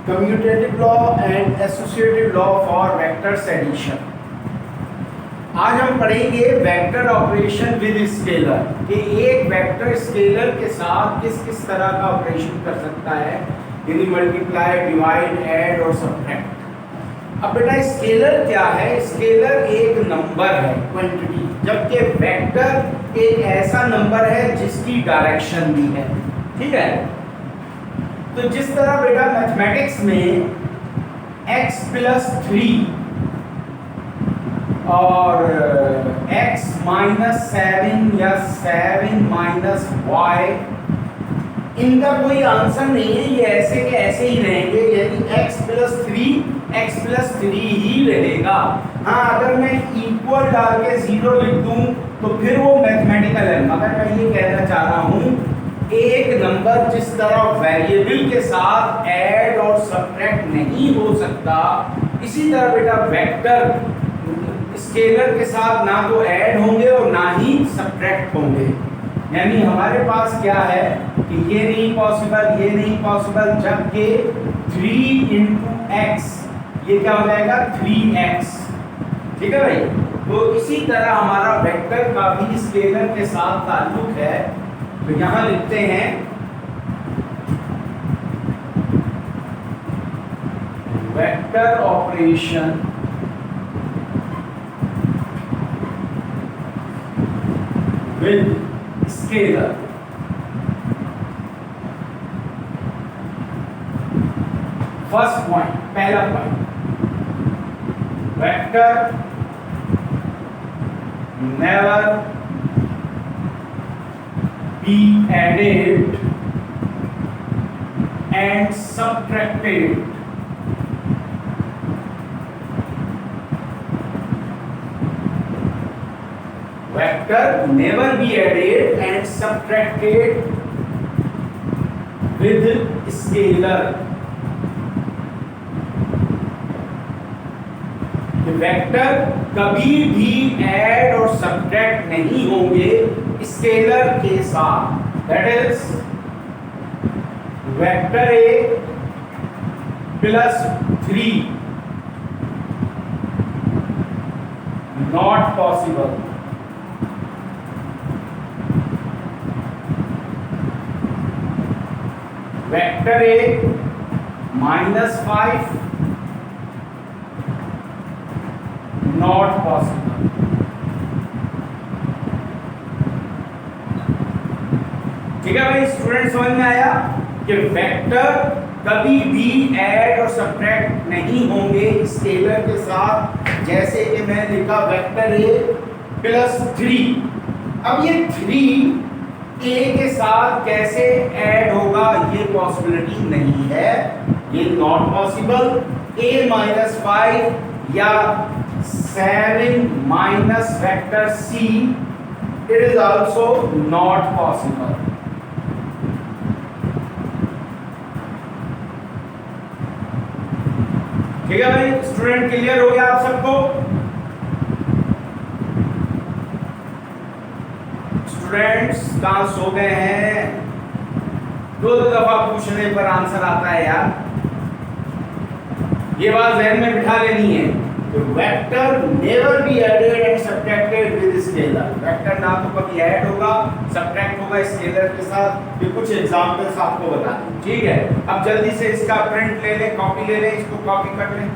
Commutative law and associative law for vectors addition. आज हम पढ़ेंगे वेक्टर ऑपरेशन विद स्केलर कि एक वेक्टर स्केलर के साथ किस किस तरह का ऑपरेशन कर सकता है, यानी मल्टीप्लाई, डिवाइड, ऐड और सब्ट्रैक्ट। अब बेटा स्केलर क्या है? स्केलर एक नंबर है, क्वांटिटी, जबकि वेक्टर एक ऐसा नंबर है जिसकी डायरेक्शन भी है। ठीक है, तो जिस तरह बेटा मैथमेटिक्स में x प्लस 3 और x माइनस 7 या 7 माइनस y, इनका कोई आंसर नहीं है, ये ऐसे के ऐसे ही रहेंगे, यानी x प्लस 3 ही रहेगा। हाँ, अगर मैं इक्वल डाल के 0 लिख दूं तो फिर वो मैथमेटिकल है। मगर मैं ये कहना चाह रहा हूं, एक नंबर जिस तरह वेरिएबल के साथ ऐड और सब्ट्रैक्ट नहीं हो सकता, इसी तरह बेटा वेक्टर स्केलर के साथ ना तो ऐड होंगे और ना ही सब्ट्रैक्ट होंगे। यानी हमारे पास क्या है कि ये नहीं पॉसिबल, जबकि 3 into x ये क्या हो जाएगा 3x। ठीक है भाई, तो इसी तरह हमारा वेक्टर का भी स्केलर के साथ ताल्लुक है। तो यहां लिखते हैं vector operation with scalar. First point, पहला point, vector never be added and subtracted vector never be added and subtracted with scalar। Vector कभी भी ऐड और सब्ट्रैक्ट नहीं होंगे स्केलर के साथ। That is vector A plus 3 not possible. Vector A -5 not possible. ठीक है भाई, स्टूडेंट समझ में आया कि वेक्टर कभी भी ऐड और सब्ट्रैक्ट नहीं होंगे स्केलर के साथ। जैसे कि मैं लिखा वेक्टर ए प्लस 3, अब ये 3 ए के साथ कैसे ऐड होगा, ये पॉसिबिलिटी नहीं है, ये नॉट पॉसिबल। ए -5 या 7 minus vector c, it is also not possible। ठीक है भाई, स्टूडेंट क्लियर हो गया आप सबको? स्टूडेंट्स कहां सो गए हैं? दो दफा पूछने पर आंसर आता है यार, ये बात ध्यान में बिठा लेनी है। Vector never be added and subtracted with scalar. Vector ना तो कभी ऐड होगा, सब्ट्रैक्ट होगा स्केलर के साथ। ये कुछ एग्जांपल्स आपको बता दूं, ठीक है? अब जल्दी से इसका प्रिंट ले लें, कॉपी ले लें, इसको कॉपी कर लें,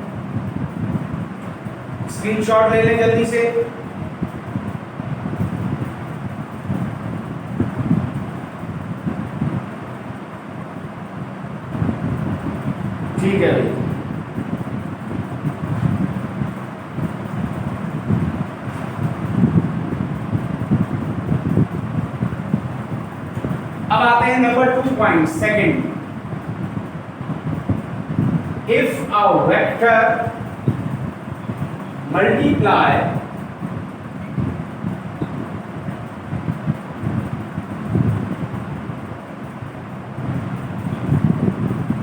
स्क्रीनशॉट ले लें जल्दी से। ठीक है भाई, अब आते हैं number 2 point second. If a vector multiply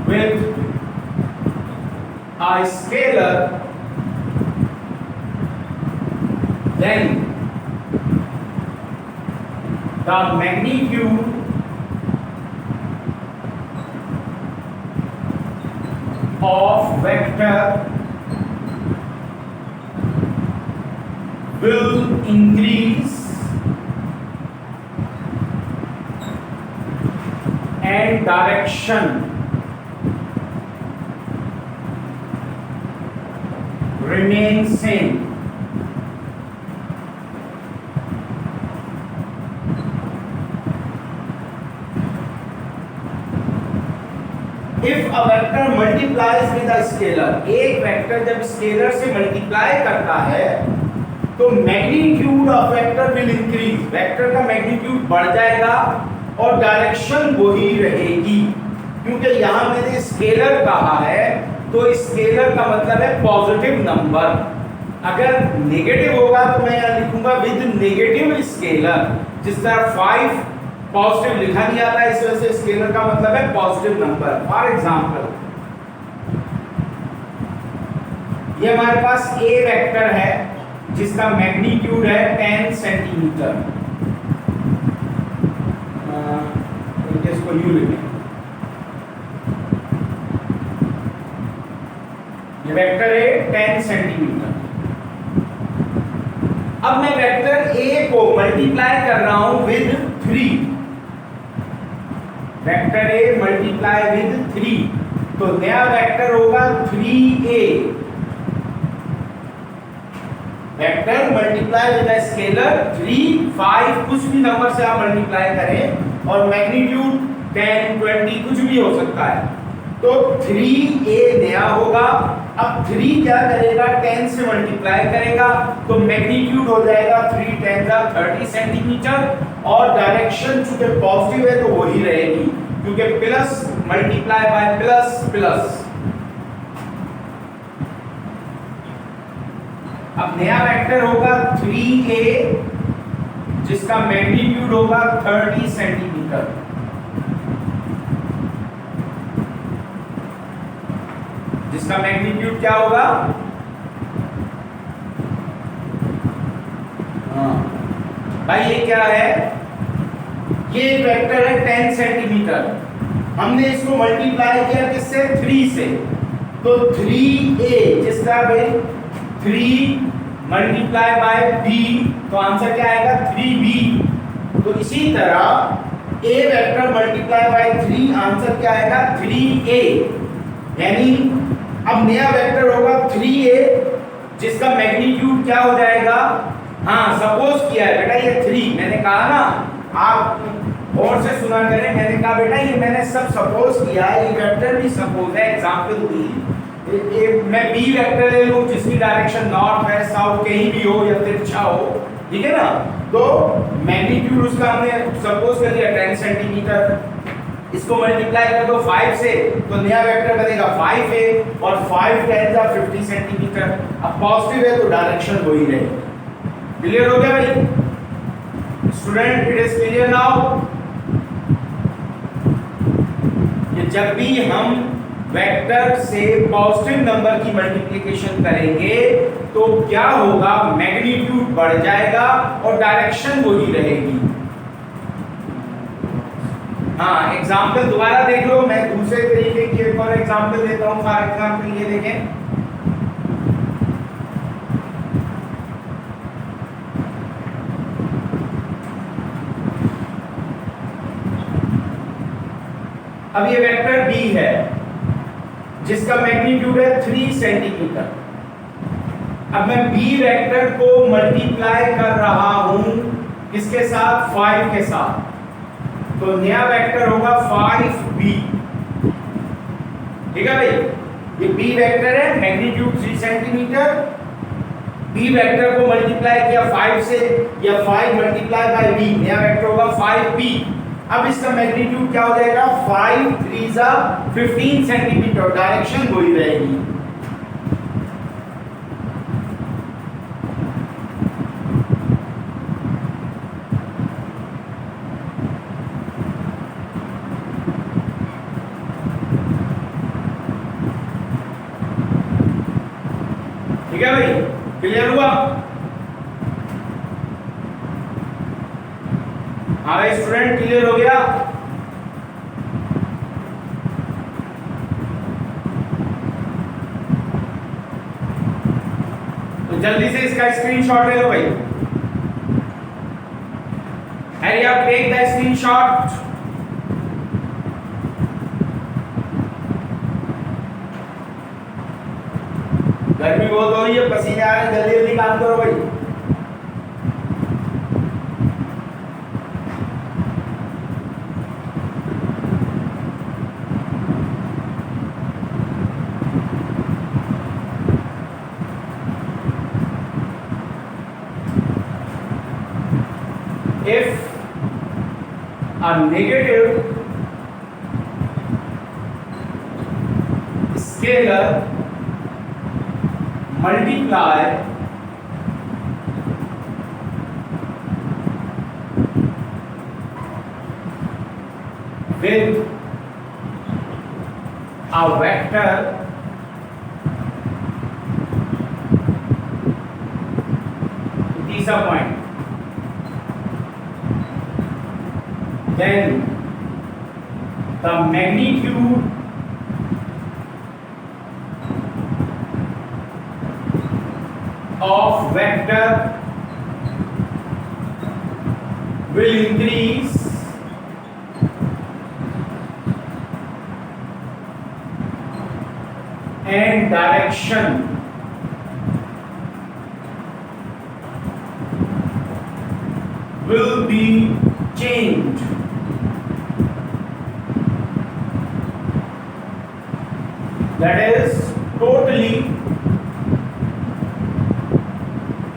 with a scalar, then the magnitude of vector will increase and direction remain same. If a vector multiplies with a scalar, एक वेक्टर जब स्केलर से मल्टीप्लाई करता है तो magnitude of vector will increase, vector का magnitude बढ़ जाएगा और डायरेक्शन वही रहेगी। क्योंकि यहां मैंने स्केलर कहा है तो स्केलर का मतलब है पॉजिटिव नंबर। अगर नेगेटिव होगा तो मैं यहां लिखूंगा विद नेगेटिव स्केलर। जिस तरह 5 पॉजिटिव लिखा नहीं आता, इस वजह से स्केलर का मतलब है पॉजिटिव नंबर। फॉर एग्जांपल ये हमारे पास ए वेक्टर है जिसका मैग्नीट्यूड है 10 सेंटीमीटर। इसको यू लिखें, ये वेक्टर है 10 सेंटीमीटर। अब मैं वेक्टर ए को मल्टीप्लाई कर रहा हूं with 3, vector A multiply with 3 तो नया वेक्टर होगा 3a। Vector multiply with a scalar 3, 5 कुछ भी नंबर से आप मल्टीप्लाई करें और मैग्नीट्यूड 10, 20 कुछ भी हो सकता है तो 3a नया होगा। अब 3 क्या करेगा, 10 से मल्टीप्लाई करेगा तो मैग्नीट्यूड हो जाएगा 3 10 30 सेंटीमीटर और डायरेक्शन चूंकि पॉजिटिव है तो वही रहेगी क्योंकि plus multiply by plus plus. अब नया वेक्टर होगा 3a जिसका मैग्नीट्यूड होगा 30 सेंटीमीटर। जिसका मैग्नीट्यूड क्या होगा, भाई ये क्या है, ये वेक्टर है 10 सेंटीमीटर। हमने इसको मल्टीप्लाई किया किससे, 3 से, तो 3a जिसका भाई 3 मल्टीप्लाई बाय b तो आंसर क्या आएगा 3b। तो इसी तरह a vector multiply by 3 answer क्या आएगा 3a। यानी अब नया वेक्टर होगा 3a जिसका मैग्नीट्यूड क्या हो जाएगा, हाँ सपोज किया है बेटा ये 3, मैंने कहा ना आप और से सुना करें, मैंने कहा बेटा ये मैंने सब सपोज किया है, ये वेक्टर भी सपोज है, एग्जांपल दी। मैं b वेक्टर ले लूं जिसकी डायरेक्शन नॉर्थ वेस्ट साउथ कहीं भी हो या तिरछा हो, ठीक है ना, तो मैग्नीट्यूड उसका हमने सपोज कर लिया 10 सेंटीमीटर। इसको मल्टीप्लाई कर दो 5 से तो नया वेक्टर बनेगा 5a और 5 10 50 सेंटीमीटर। अब पॉजिटिव है तो डायरेक्शन वही रहेगी। क्लियर हो गया भाई student, it is clear now. ये जब भी हम वेक्टर से पॉजिटिव नंबर की मल्टीप्लिकेशन करेंगे तो क्या होगा, मैग्नीट्यूड बढ़ जाएगा और डायरेक्शन वही रहेगी। हाँ एग्जांपल दोबारा देख लो, मैं दूसरे तरीके की एक और एग्जांपल देता हूं। फॉर एग्जांपल ये देखें, अब ये वेक्टर b है जिसका मैग्नीट्यूड है 3 सेंटीमीटर। अब मैं b वेक्टर को मल्टीप्लाई कर रहा हूं किसके साथ, 5 के साथ, तो नया वेक्टर होगा 5b। ठीक है भाई, ये b वेक्टर है मैग्नीट्यूड 3 सेंटीमीटर, b वेक्टर को मल्टीप्लाई किया 5 से या 5 मल्टीप्लाई बाय b, नया वेक्टर होगा 5b। अब इसका मैग्नीट्यूड क्या हो जाएगा, 5 3 15 सेंटीमीटर, डायरेक्शन वही रहेगी। ठीक है भाई, क्लियर हुआ। हाँ भाई स्टूडेंट, क्लियर हो गया। जल्दी से इसका स्क्रीनशॉट ले लो भाई। Hurry up, take the screenshot. गर्मी बहुत हो रही है, पसीने आ रहे हैं, जल्दी जल्दी काम करो भाई। If a negative scalar multiply with a vector तीसरा point, then the magnitude of vector will increase and direction will be changed. That is totally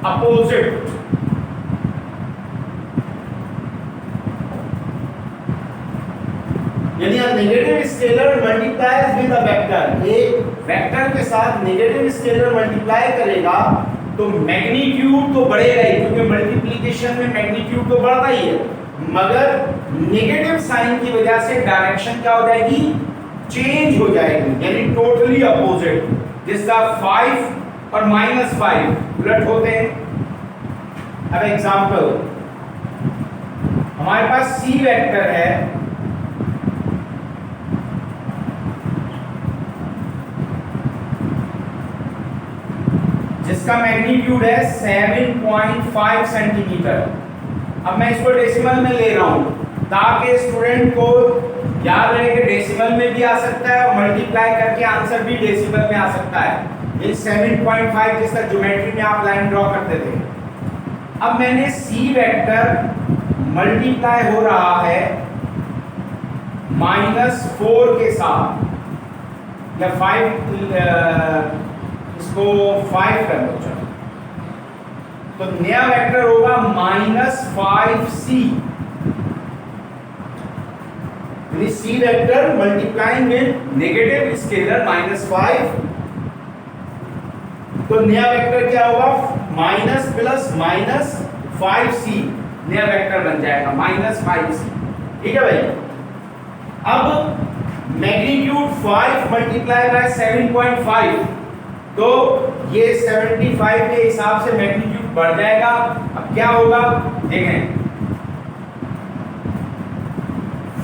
opposite. यानी negative scalar multiplies with a vector, एक vector के साथ negative scalar multiply करेगा तो magnitude तो बढ़ेगा ही, क्योंकि मल्टीप्लिकेशन में मैग्नीट्यूड तो बढ़ता ही है, मगर नेगेटिव साइन की वजह से डायरेक्शन क्या हो जाएगी, चेंज हो जाएगी, यानी टोटली अपोजिट। जिसका 5 और -5 उलट होते हैं। अब एग्जांपल, हमारे पास सी वेक्टर है, जिसका मैग्नीट्यूड है 7.5 सेंटीमीटर। अब मैं इसको डेसिमल में ले रहा हूं ताकि स्टूडेंट को याद रहे कि डेसिमल में भी आ सकता है और मल्टीप्लाई करके आंसर भी डेसिमल में आ सकता है। ये 7.5 जिसका ज्योमेट्री में आप लाइन ड्रॉ करते थे। अब मैंने सी वेक्टर मल्टीप्लाई हो रहा है -4 के साथ, या 5, इसको 5 कर दो चलो, तो नया वेक्टर होगा -5c। यानी C vector multiplying with negative scalar -5, तो नया वेक्टर क्या होगा, माइनस प्लस -5c, नया वेक्टर बन जाएगा -5c। ठीक है भाई। अब मैग्नीट्यूड 5 मल्टीप्लाई बाय 7.5, तो ये 75 के हिसाब से मैग्नीट्यूड बढ़ जाएगा। अब क्या होगा देखें,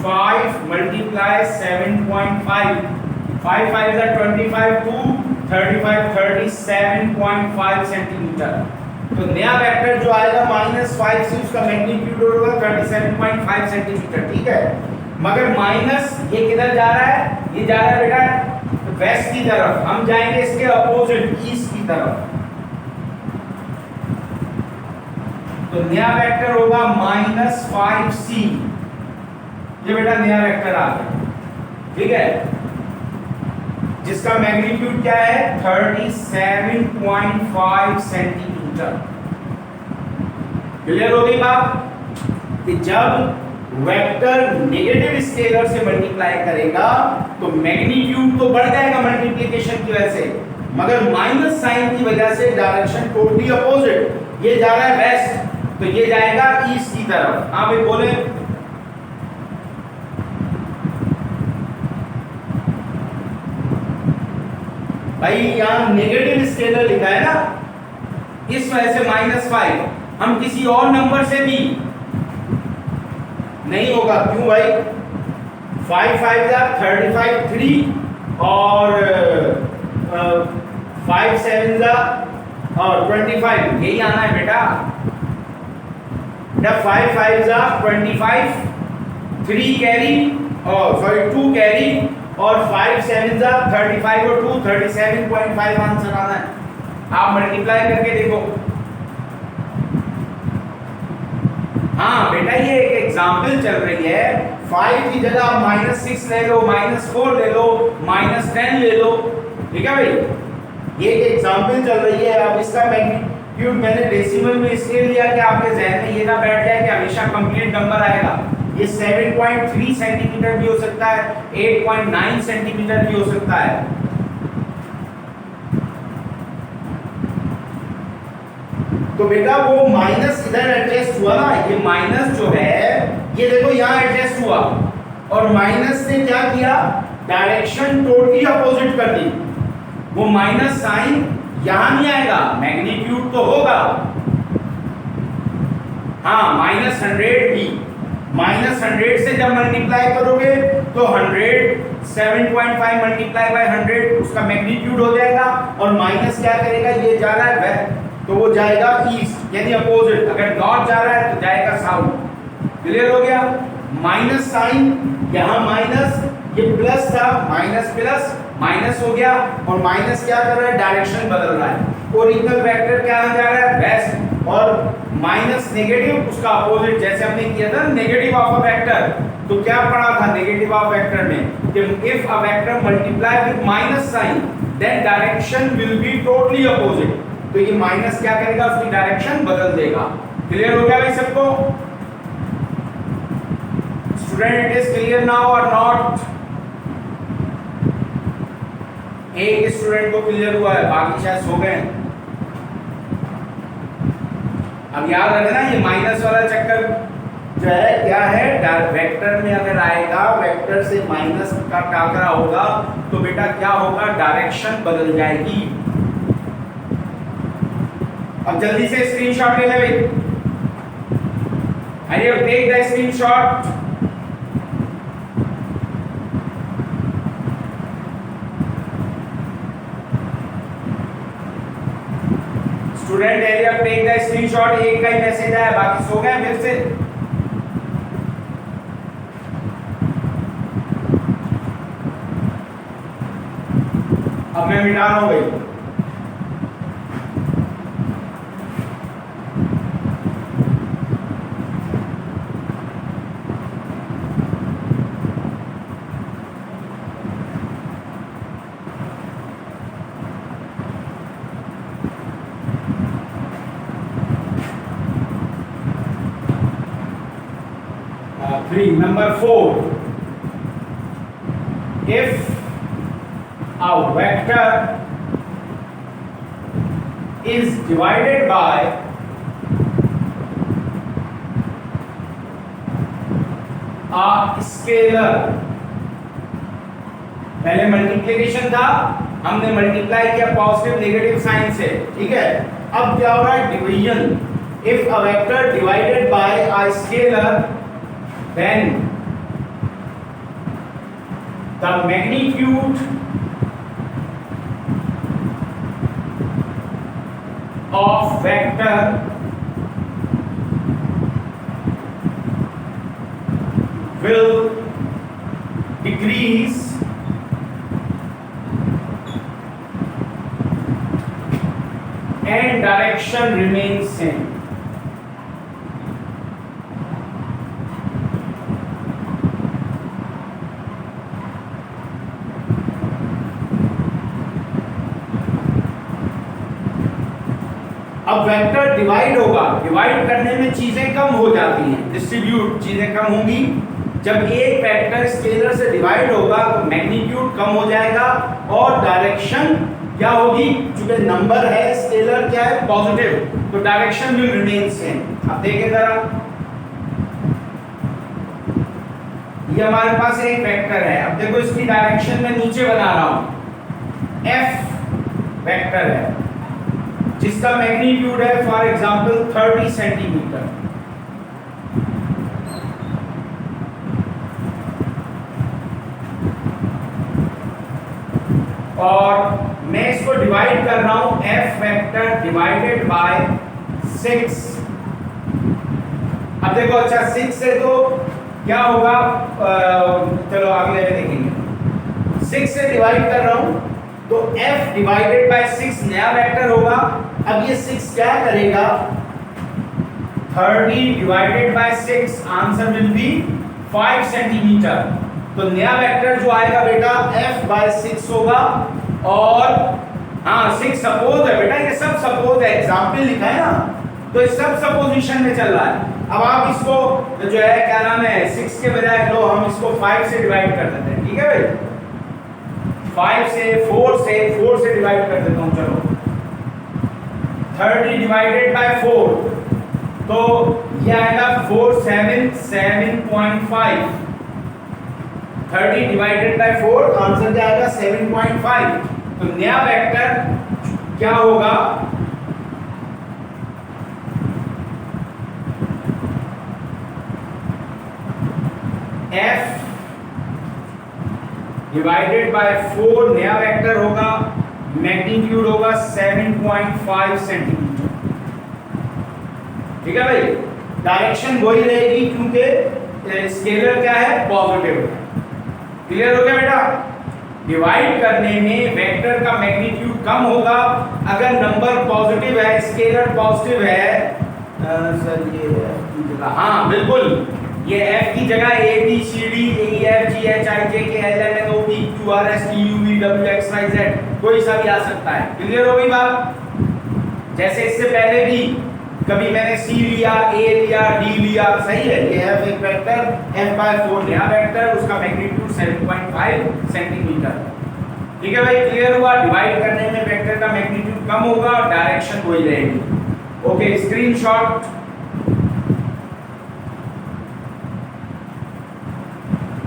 5 मल्टीप्लाई 7.5, 5 5 is 25, 2 35, 37.5 सेंटीमीटर। तो नया वेक्टर जो आएगा -5 से उसका मैग्नीट्यूड होगा 37.5 सेंटीमीटर। ठीक है, मगर माइनस ये किधर जा रहा है, ये जा रहा है बेटा वेस्ट की तरफ, हम जाएंगे इसके अपोजिट ईस्ट की तरफ। तो नया वेक्टर होगा -5c, ये बेटा नया वेक्टर आ गया। ठीक है, जिसका मैग्नीट्यूड क्या है, 37.5 सेंटीमीटर। क्लियर हो गई बात कि जब वेक्टर नेगेटिव स्केलर से मल्टीप्लाई करेगा तो मैग्नीट्यूड तो बढ़ जाएगा मल्टीप्लिकेशन की वजह से, मगर माइनस साइन की वजह से डायरेक्शन टोटली अपोजिट, ये जा रहा है वेस्ट तो ये जाएगा ईस्ट की तरफ। हाँ भाई बोले, भाई यहाँ नेगेटिव स्केलर लिखा है ना, इस वजह से -5, हम किसी और नंबर से भी नहीं होगा। क्यों भाई, 5 5 जा 35, 3 और 5 7 जा और 25 यही आना है बेटा। 5 5 जा 25, 3 कैरी और सॉरी 2 कैरी और 5 7 जा 35 और 2 37.5 आंसर आना है। आप मल्टीप्लाई करके देखो। हाँ बेटा ये एक एग्जाम्पल चल रही है। 5 की जगह आप -6 ले लो, -4 ले लो, -10 ले लो, ठीक है भाई। ये एक एग्जाम्पल चल रही है। अब इसका मैग्नीट्यूड मैंने डेसिमल में इसलिए लिया कि आपके जहन में ये ना बैठ जाए कि हमेशा कंप्लीट नंबर आएगा। ये 7.3 सेंटीमीटर भी हो सकता है, 8.9 सेंटीमीटर भी हो सकता है। तो बेटा वो माइनस इधर एडजस्ट हुआ ना, ये माइनस जो है ये देखो यहाँ एडजस्ट हुआ और माइनस ने क्या किया, डायरेक्शन टोटली अपोजिट कर दी। वो माइनस साइन यहां नहीं आएगा, मैग्नीट्यूड तो होगा। हाँ -100 भी, -100 से जब मल्टीप्लाई करोगे तो 100 7.5 मल्टीप्लाई बाय 100 उसका मैग्नीट्यूड हो जाएगा। और माइनस क्या करेगा, ये जा रहा है वेस्ट तो वो जाएगा ईस्ट यानी अपोजिट। अगर नॉर्थ जा रहा है तो जाएगा साउथ। क्लियर हो गया। माइनस साइन यहाँ माइनस, ये प्लस था, माइनस प्लस माइनस हो गया और माइनस क्या कर रहा है, डायरेक्शन बदल रहा है। ओरिजिनल वेक्टर क्या जा रहा है, वेस्ट, और माइनस नेगेटिव उसका अपोजिट। जैसे हमने किया था नेगेटिव ऑफ अ वेक्टर, तो क्या पढ़ा था नेगेटिव ऑफ वेक्टर में कि if a vector multiply with minus sign then direction will be totally opposite. तो ये माइनस क्या करेगा, उसकी डायरेक्शन बदल देगा। क्लियर हो गया भाई सबको? Student it is clear now और नॉट? एक स्टूडेंट को क्लियर हुआ है, बाकी शायद सो गए। अब याद रखना ये माइनस वाला चक्कर जो है क्या है, वेक्टर में अगर आएगा, वेक्टर से माइनस का टाकरा होगा तो बेटा क्या होगा, डायरेक्शन बदल जाएगी। अब जल्दी से स्क्रीनशॉट ले ले भाई। अरे अब take the screenshot. Student area take the screenshot. एक का ही मैसेज आया, बाकी सो गए फिर से। अब मैं मिटा रहा हूं भाई। Number 4, if a vector is divided by a scalar, पहले मल्टीप्लिकेशन था, हमने मल्टीप्लाई किया पॉजिटिव नेगेटिव साइन से, ठीक है। अब क्या हो रहा है, division. If a vector divided by a scalar then the magnitude of vector will decrease and direction remains same। अब वेक्टर डिवाइड होगा, डिवाइड करने में चीजें कम हो जाती हैं, डिस्ट्रीब्यूट चीजें कम होंगी। जब एक वेक्टर स्केलर से डिवाइड होगा तो मैग्नीट्यूड कम हो जाएगा और डायरेक्शन क्या होगी, क्योंकि नंबर है स्केलर क्या है, पॉजिटिव, तो डायरेक्शन विल रिमेन सेम। अब देखें जरा, ये हमारे पास एक वेक्टर है। अब देखो इसकी डायरेक्शन में नीचे बना रहा हूं, एफ वेक्टर है जिसका मैग्नीट्यूड है फॉर एग्जांपल 30 सेंटीमीटर। और मैं इसको डिवाइड कर रहा हूं f वेक्टर डिवाइडेड बाय 6। अब देखो अच्छा 6 से तो क्या होगा, चलो अगले में देखेंगे। 6 से डिवाइड कर रहा हूं तो f डिवाइडेड बाय 6 नया वेक्टर होगा। अब ये 6 क्या करेगा, 30 divided by 6 answer will be 5 centimetre. तो नया वेक्टर जो आएगा बेटा f बाय 6 होगा। और हाँ 6 सपोज है बेटा, ये सब सपोज है, एग्जाम्पल लिखा है ना, तो ये सब सपोजिशन में चल रहा है। अब आप इसको जो है क्या नाम है 6 के बजाय लो हम इसको 5 से डिवाइड कर देते हैं, ठीक है भाई, 5 से 4 से डिवाइड कर देता हूं। चलो 30 डिवाइडेड बाय 4 तो ये आएगा 4 7 7.5। 30 डिवाइडेड बाय 4 आंसर क्या आएगा 7.5। तो नया वेक्टर क्या होगा, f डिवाइडेड बाय 4 नया वेक्टर होगा, मैग्नीट्यूड होगा 7.5 सेंटीमीटर। ठीक है भाई, डायरेक्शन वही रहेगी क्योंकि स्केलर क्या है पॉजिटिव। क्लियर हो गया बेटा, डिवाइड करने में वेक्टर का मैग्नीट्यूड कम होगा अगर नंबर पॉजिटिव है, स्केलर पॉजिटिव है। सर ये की जगह, हाँ बिल्कुल, ये f की जगह a b c d e f g h i j k l m n o p q r s t u v w x y z कोई सा भी आ सकता है। क्लियर हो गई बात। जैसे इससे पहले भी कभी मैंने c लिया, a लिया, d लिया, सही है। ये f एक वेक्टर, f बाय 4 नया वेक्टर, उसका मैग्नीट्यूड 7.5 सेंटीमीटर। ठीक है भाई, क्लियर हुआ। डिवाइड करने में वेक्टर का मैग्नीट्यूड कम होगा और डायरेक्शन वही रहेगी। Okay, screenshot.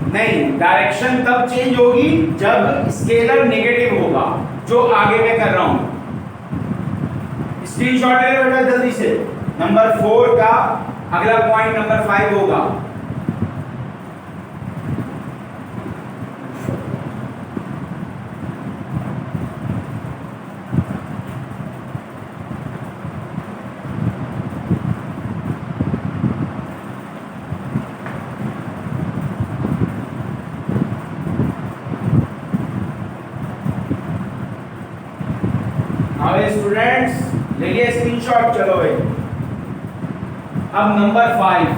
नहीं, डायरेक्शन तब चेंज होगी जब स्केलर नेगेटिव होगा, जो आगे मैं कर रहा हूं। स्क्रीनशॉट ले लो बेटा जल्दी से। नंबर 4 का अगला पॉइंट नंबर 5 होगा। स्टूडेंट्स लेंगे स्क्रीनशॉट। चलो भाई, अब number 5,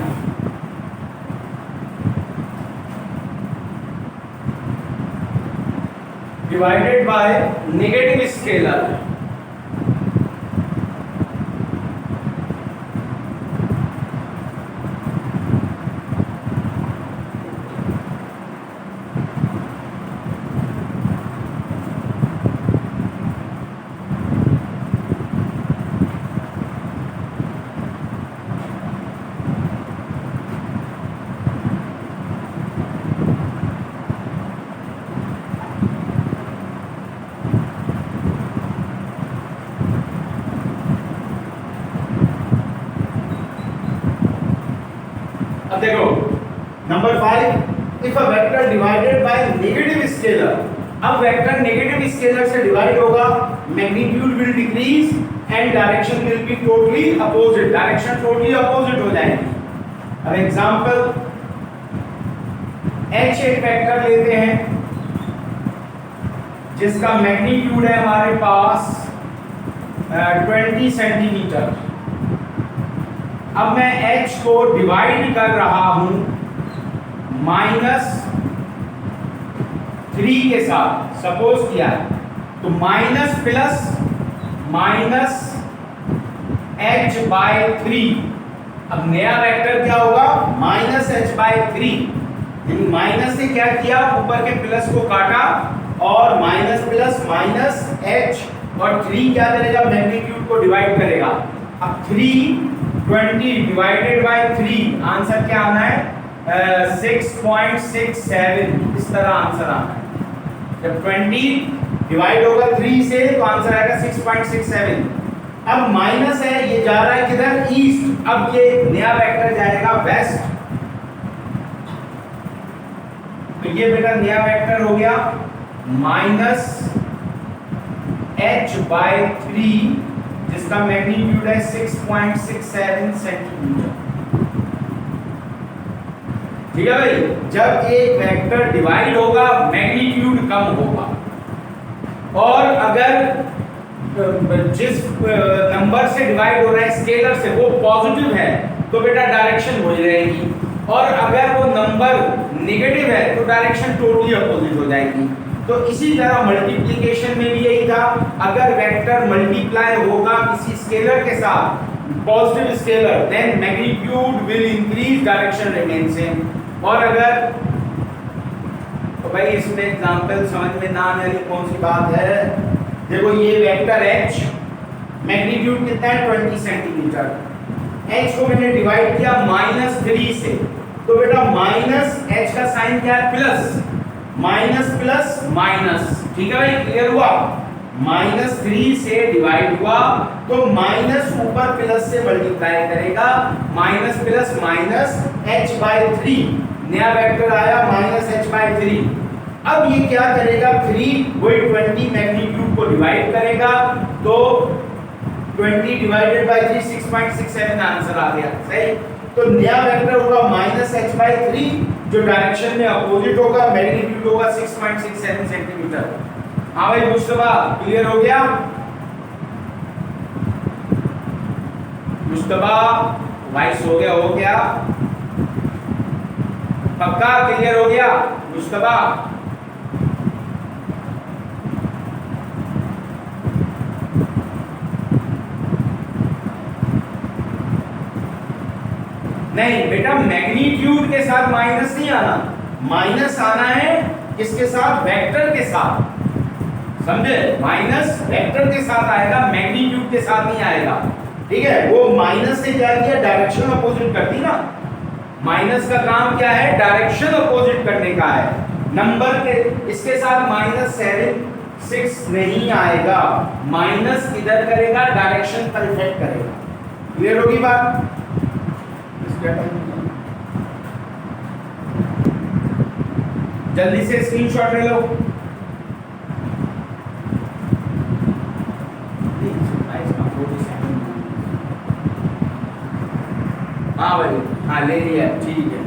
divided by negative scalar. अब देखो number 5, if a vector divided by negative scalar. अब वेक्टर नेगेटिव स्केलर से डिवाइड होगा, magnitude will decrease and direction will be totally opposite. Direction totally opposite हो जाएगी। अब एग्जांपल, h एक vector लेते हैं जिसका मैग्नीट्यूड है हमारे पास 20 सेंटीमीटर। अब मैं h को डिवाइड कर रहा हूं -3 के साथ, सपोज किया है, तो minus plus minus h by 3। अब नया वेक्टर क्या होगा, -h बाय 3। माइनस से क्या किया, ऊपर के प्लस को काटा और माइनस प्लस माइनस h और 3 क्या करेगा, मैग्नीट्यूड को डिवाइड करेगा। अब 320 डिवाइडेड बाय 3 आंसर क्या आना है 6.67। इस तरह आंसर आना है। जब 20 डिवाइड होगा 3 से तो आंसर आएगा 6.67। अब माइनस है, ये जा रहा है किधर, ईस्ट। अब ये नया वेक्टर जाएगा वेस्ट। तो ये बेटा नया वेक्टर हो गया h/3 जिसका मैग्नीट्यूड है 6.67 सेंटीमीटर। ठीक है भाई, जब एक वेक्टर डिवाइड होगा मैग्नीट्यूड कम होगा, और अगर जिस नंबर से डिवाइड हो रहा है स्केलर से वो पॉजिटिव है तो बेटा डायरेक्शन वही रहेगी, और अगर वो नंबर नेगेटिव है तो डायरेक्शन टोटली अपोजिट हो जाएगी। तो इसी तरह मल्टीप्लिकेशन में भी यही था, अगर वेक्टर मल्टीप्लाई होगा किसी स्केलर के साथ, positive scalar, then magnitude will increase, direction remain same. और अगर तो भाई इसमें एग्जांपल समझ में ना आने वाली कौन सी बात है, देखो ये वेक्टर h मैग्नीट्यूड कितना है 20 सेंटीमीटर, h को मैंने डिवाइड किया -3 से, तो बेटा माइनस h का साइन क्या है प्लस, माइनस प्लस माइनस, ठीक है भाई, क्लियर हुआ। -3 से डिवाइड हुआ तो माइनस ऊपर प्लस से मल्टीप्लाई करेगा, माइनस प्लस माइनस h/3, नया वेक्टर आया -h/3। अब ये क्या करेगा, 3 वही 20 मैग्नीट्यूड को डिवाइड करेगा, तो 20 डिवाइडेड बाय 3 6.67 आंसर आ गया, सही। तो नया वेक्टर होगा -h/3 जो डायरेक्शन में अपोजिट होगा, मैग्नीट्यूड होगा 6.67 सेंटीमीटर। हाँ भाई मुस्तफा, क्लियर हो गया? मुस्तफा वॉइस हो गया पक्का क्लियर हो गया मुस्तफा? नहीं बेटा, मैग्नीट्यूड के साथ माइनस नहीं आना, माइनस आना है किसके साथ, वेक्टर के साथ, समझे? माइनस वेक्टर के साथ आएगा, मैग्नीट्यूड के साथ नहीं आएगा, ठीक है। वो माइनस से क्या किया, डायरेक्शन अपोजिट कर दी ना, माइनस का काम क्या है, डायरेक्शन अपोजिट करने का है। नंबर के इसके साथ -7 6 नहीं आएगा, माइनस इधर करेगा, डायरेक्शन पर इफेक्ट करेगा, क्लियर होगी बात? जल्दी से स्क्रीनशॉट ले लो। हाँ भाई, हाँ ले लिया, ठीक है।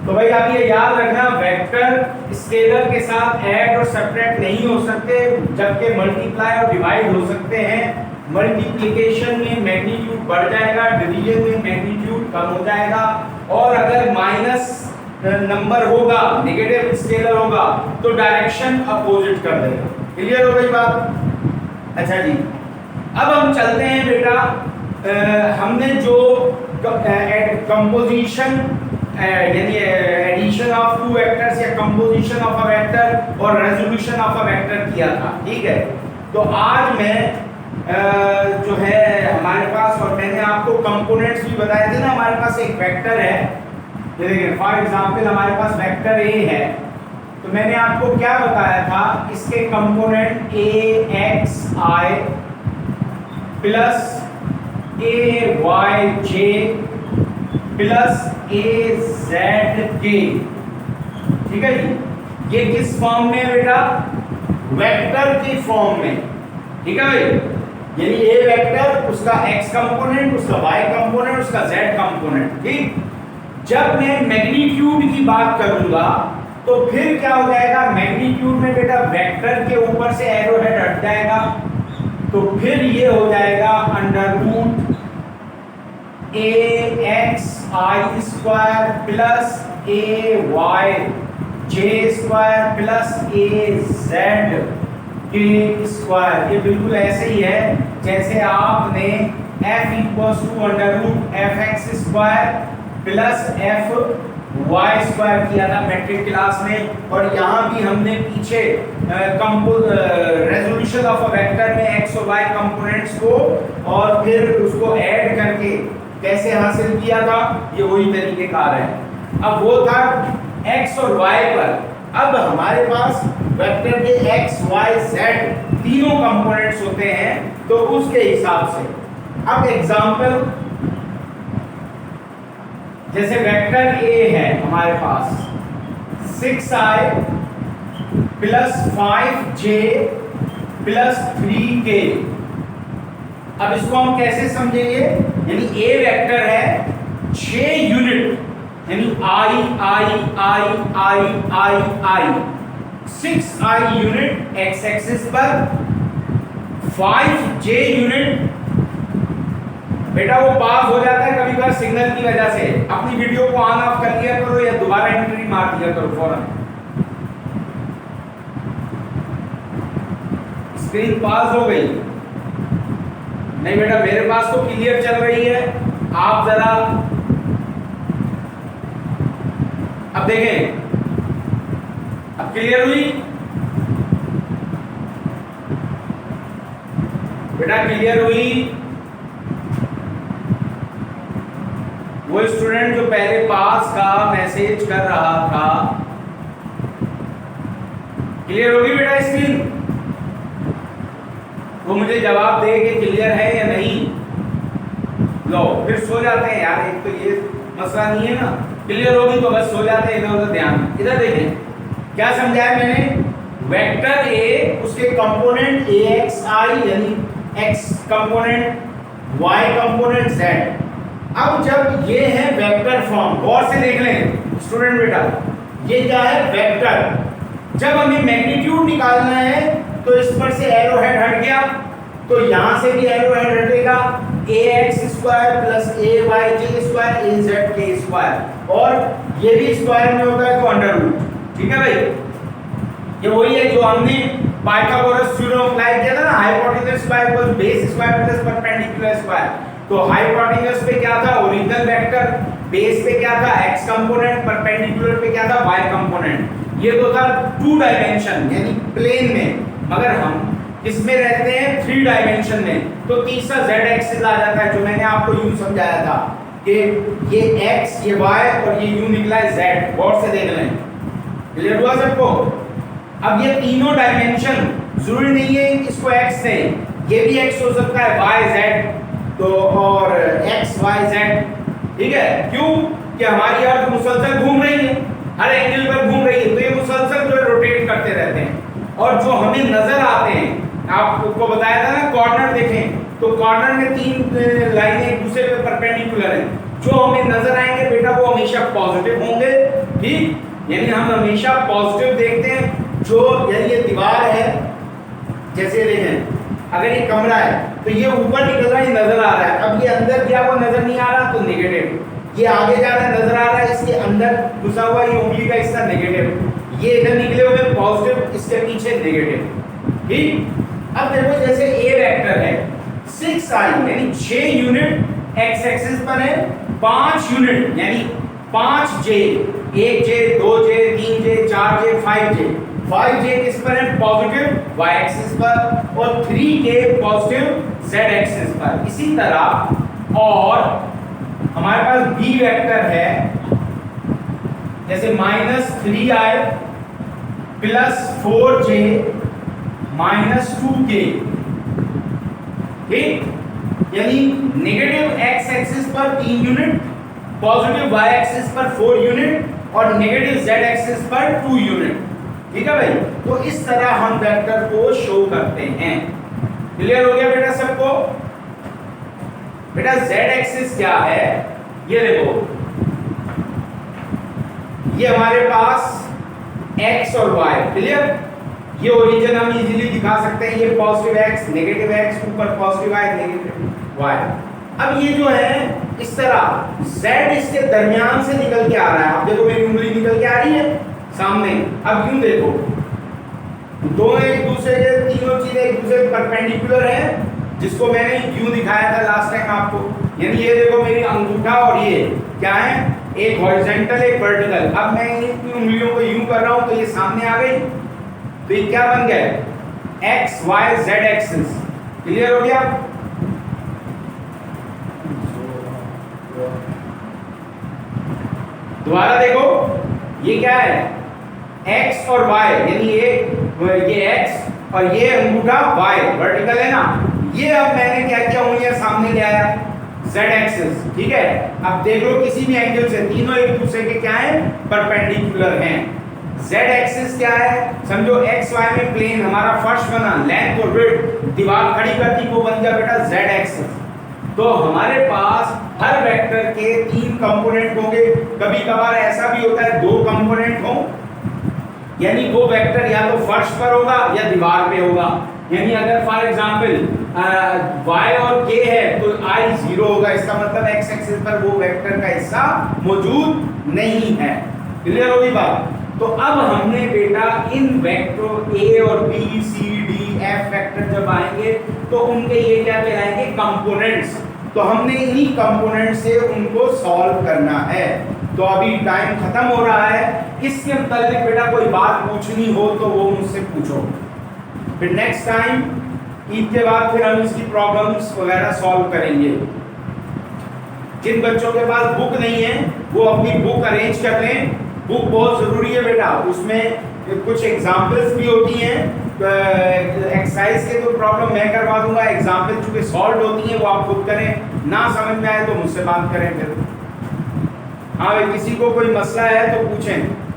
तो भाई आप ये याद रखना, वेक्टर स्केलर के साथ ऐड और सब्ट्रैक्ट नहीं हो सकते, जबकि मल्टीप्लाई और डिवाइड हो सकते हैं। मल्टीप्लिकेशन में मैग्नीट्यूड बढ़ जाएगा, डिवीजन में मैग्नीट्यूड कम हो जाएगा, और अगर माइनस नंबर होगा, नेगेटिव स्केलर होगा, तो डायरेक्शन अपोजिट कर देगा। क्लियर हो गई बात? अच्छा जी, अब हम चलते हैं बेटा, हमने जो कंपोजिशन यानी एडिशन ऑफ टू वेक्टर्स या कंपोजिशन ऑफ अ वेक्टर और रेजोल्यूशन ऑफ अ वेक्टर किया था, ठीक है। तो आज मैं जो है हमारे पास, और मैंने आपको कंपोनेंट्स भी बताए थे ना, हमारे पास एक वेक्टर है, ये देखिए फॉर एग्जांपल हमारे पास वेक्टर ए है, तो मैंने आपको क्या बताया था, इसके component axi plus ayj plus azk, ठीक है जी। ये किस फॉर्म में है बेटा, वेक्टर की फॉर्म में, ठीक है भाई। यानी ए वेक्टर, उसका x कंपोनेंट, उसका y कंपोनेंट, उसका z कंपोनेंट, ठीक। जब मैं मैग्नीट्यूड की बात करूंगा तो फिर क्या हो जाएगा, मैग्नीट्यूड में बेटा वेक्टर के ऊपर से एरो हेड हट जाएगा, तो फिर ये हो जाएगा √ axi square plus ayj square plus az के स्क्वायर। ये बिल्कुल ऐसे ही है जैसे आपने f = √fx square plus fy square किया था मैट्रिक क्लास में, और यहाँ भी हमने पीछे रेजोल्यूशन ऑफ अ वेक्टर में x और y कंपोनेंट्स को और फिर उसको ऐड करके कैसे हासिल किया था, ये वही तरीके कार है। अब वो था x और y पर, अब हमारे पास वेक्टर के x, y, z तीनों कंपोनेंट्स होते हैं, तो उसके हिसाब से अब एग्जांपल, जैसे वेक्टर a है हमारे पास 6i plus 5j plus 3k। अब इसको हम कैसे समझेंगे, यानी ए वेक्टर है 6 यूनिट, यानी I 6i unit x axis पर, 5j यूनिट। बेटा वो पास हो जाता है कभी कभार सिग्नल की वजह से, अपनी वीडियो को ऑन ऑफ कर लिया करो या दोबारा एंट्री मार दिया करो फौरन। स्क्रीन पास हो गई नहीं बेटा, मेरे पास तो क्लियर चल रही है, आप जरा अब देखें, अब क्लियर हुई बेटा, क्लियर हुई। वो स्टूडेंट जो पहले पास का मैसेज कर रहा था, क्लियर होगी बेटा स्क्रीन? वो मुझे जवाब दे कि क्लियर है या नहीं। लो फिर सो जाते हैं यार, एक तो ये मसला नहीं है ना, क्लियर होगी तो बस सो जाते हैं, इधर उधर ध्यान। इधर देखें क्या समझाया मैंने, वेक्टर ए, उसके कंपोनेंट axi यानी x component, y component z। अब जब ये है वेक्टर फॉर्म, गौर से देख लें स्टूडेंट बेटा, ये क्या है वेक्टर। जब हमें मैग्नीट्यूड निकालना है तो इस पर से एरो हेड हट गया, तो यहां से भी एरो हेड हटेगा, ax square plus ayj square azk square, और ये भी स्क्वायर में होता है तो अंडर रूट। ठीक है भाई, ये वही है जो हमने पाइथागोरस थ्योरम अप्लाई किया था ना, hypotenuse square equals base square plus perpendicular square. तो हाइपोटेन्यूज पे क्या था, ओरिजिनल वेक्टर, बेस पे क्या था, x कंपोनेंट, परपेंडिकुलर पे क्या था, y कंपोनेंट। ये तो था 2 डायमेंशन यानी प्लेन में, मगर हम इसमें रहते हैं 3 डायमेंशन में, तो तीसरा z एक्सिस आ जाता है, जो मैंने आपको यूं समझाया था कि ये x, ये y और ये यूं निकला है z। गौर से देख लें, क्लियर हुआ सबको? अब ये तीनों डायमेंशन जरूरी नहीं है इसको x से, ये भी x हो सकता है, y z, तो और x y z। ठीक है, क्यों कि हमारी अर्थ मुसलसल घूम रही है, हर एंगल पर घूम रही है, तो ये मुसलसल जो है रोटेट करते रहते हैं। और जो हमें नजर आते हैं, आपको बताया था ना कॉर्नर देखें, तो कॉर्नर में 3 लाइनें एक दूसरे पे परपेंडिकुलर हैं, जो हमें नजर आएंगे बेटा वो हमेशा पॉजिटिव होंगे। ठीक, यानी हम हमेशा पॉजिटिव देखते हैं। जो यानी ये दीवार है, जैसे देखें अगर ये कमरा है तो ये ऊपर निकल रहा है, नजर आ रहा है, अब ये अंदर गया वो नजर नहीं आ रहा तो नेगेटिव, ये आगे जा रहा है नजर आ रहा है, इसके अंदर घुसा हुआ ये उंगली का हिस्सा नेगेटिव, ये इधर निकले हुए पॉजिटिव, इसके पीछे नेगेटिव। ठीक, अब देखो जैसे ए वेक्टर है 6i यानी 6 यूनिट x एक्सिस पर है, 5 यूनिट यानी 5j, 1j 2j 3j 4j 5j, 5j किस पर है, पॉजिटिव y एक्सिस पर, और 3k पॉजिटिव z एक्सिस पर। इसी तरह और हमारे पास b वेक्टर है, जैसे -3i plus 4j minus 2k। ठीक, यानी नेगेटिव x एक्सिस पर 3 यूनिट, पॉजिटिव y एक्सिस पर 4 यूनिट और नेगेटिव z एक्सिस पर 2 यूनिट। ठीक है भाई, तो इस तरह हम वेक्टर को शो करते हैं। क्लियर हो गया बेटा सबको? बेटा z एक्सिस क्या है, ये देखो, ये हमारे पास x और y। क्लियर, ये ओरिजिन हम इजीली दिखा सकते हैं, ये पॉजिटिव x नेगेटिव x, ऊपर पॉजिटिव y नेगेटिव y। अब ये जो है इस तरह z इसके दरमियान से निकल के आ रहा है, आप देखो मेरी उंगली निकल के आ रही है सामने। अब यूं देखो, दोनों एक दूसरे के, तीनों चीजें एक दूसरे परपेंडिकुलर हैं, जिसको मैंने यूं दिखाया था लास्ट टाइम आपको। यानी ये देखो मेरी अंगूठा और ये क्या है, एक हॉरिजॉन्टल एक वर्टिकल। अब मैं इन उंगलियों को यूं कर रहा हूं तो ये सामने आ गई, तो ये क्या बन गया, x y z axis. Clear हो गया? दोबारा देखो, ये क्या है, x और y, यानी ये x और ये अंगूठा y वर्टिकल है ना। ये अब मैंने क्या किया, उंगलियां सामने ले आया, z एक्सिस। ठीक है, अब देख लो किसी भी एंगल से तीनों एक दूसरे के क्या है, परपेंडिकुलर हैं। जेड एक्सिस क्या है, समझो एक्स वाई में प्लेन हमारा फर्स्ट बना, लेंथ और विड्थ, दीवार खड़ी कर दी, वो बन गया बेटा जेड एक्सिस। तो हमारे पास हर वेक्टर के 3 कंपोनेंट होंगे, कभी कभार ऐसा भी होता है 2 कंपोनेंट हो, यानी वो वेक्टर या तो फर्श पर होगा या दीवार पे होगा। यानी अगर फॉर एग्जांपल y और k है तो i 0 होगा, इसका मतलब x एक्सिस पर वो वेक्टर का हिस्सा मौजूद नहीं है। क्लियर होगी बात? तो अब हमने बेटा इन वेक्टर a और b c d f vector जब आएंगे तो उनके ये क्या कहलाएंगे, कंपोनेंट्स। तो हमने इन्हीं कंपोनेंट से उनको सॉल्व करना है। तो अभी टाइम खत्म हो रहा है, इसके मुताबिक बेटा कोई बात पूछनी हो तो वो मुझसे पूछो, फिर नेक्स्ट टाइम ईद के बाद फिर हम इसकी प्रॉब्लम्स वगैरह सॉल्व करेंगे। जिन बच्चों के पास बुक नहीं है वो अपनी बुक अरेंज कर लें, बुक बहुत ज़रूरी है बेटा, उसमें कुछ एग्जाम्पल्स भी होती हैं, एक्सरसाइज के तो प्रॉब्लम मैं करवा दूंगा, एग्जाम्पल चूँकि सॉल्व होती हैं वो आप खुद करें, ना समझ में आए तो मुझसे बात करें फिर। हाँ भाई, किसी को कोई मसला है तो पूछें।